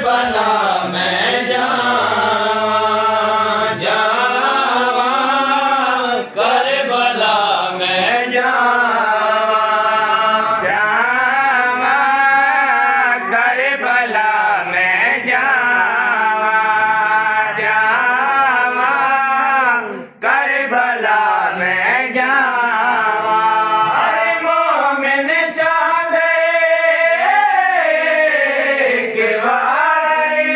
Karbala मैं जावां जावां करबला मैं जावां जावां करबला मैं जावां जावां करबला मैं जावां। अरे मोमिन चांदे के वारी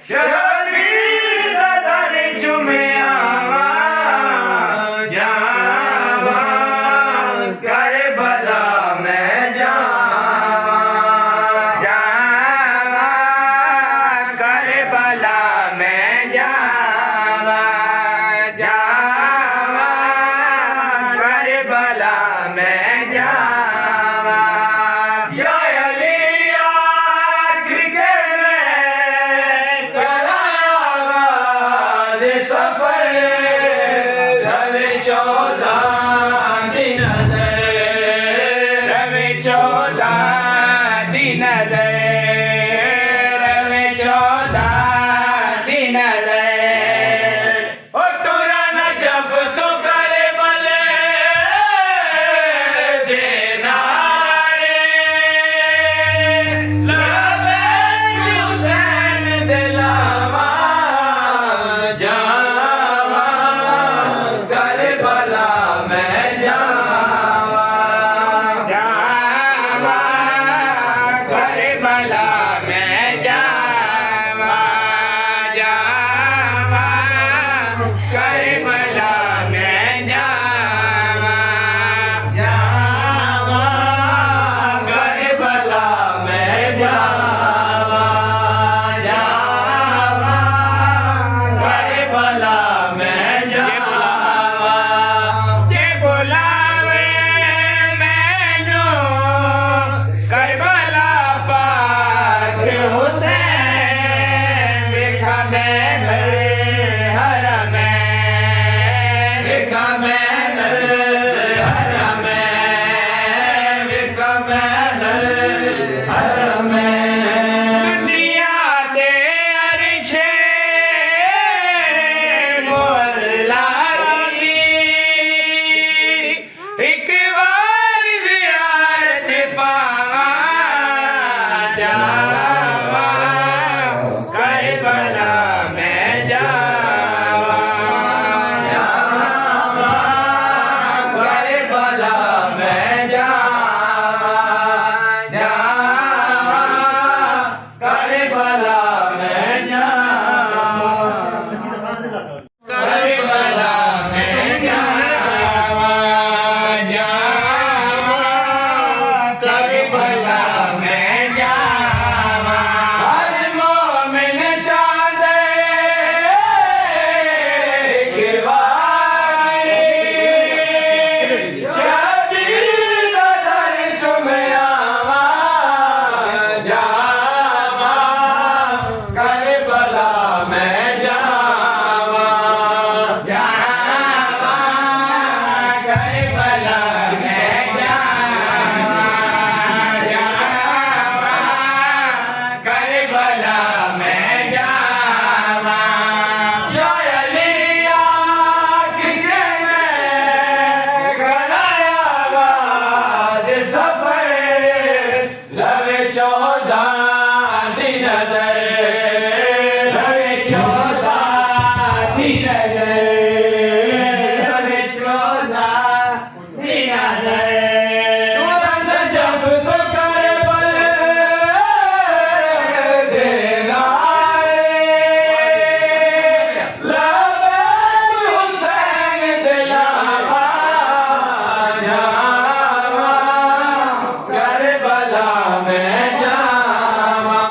शबीर दा दर चुमे आवां जावां करबला मैं जावां जावां करबला मैं जावां जावां करबला मैं जावां। या अली आखिर के मैं करावां सफर रवे 14 दिन रवे 14 दिन रवे 14 दिन ओ तुरा न जब तो करे बले देनारे लबे हुसैन दिलावा जावां करबला मैं जावां जावां करबला मैं जावां जावां करबला मैं जावां जावां करबला मैं जावां जावां करबला मैं जावां। जे बुलावे मैनू करबला पाक हुसैन वेखा मैं हरम वेखा मैं हरम वेखा मैं हरम दुनिया दे अरशे मोहल्ला रबी एक बार ज़ियारत पावां जा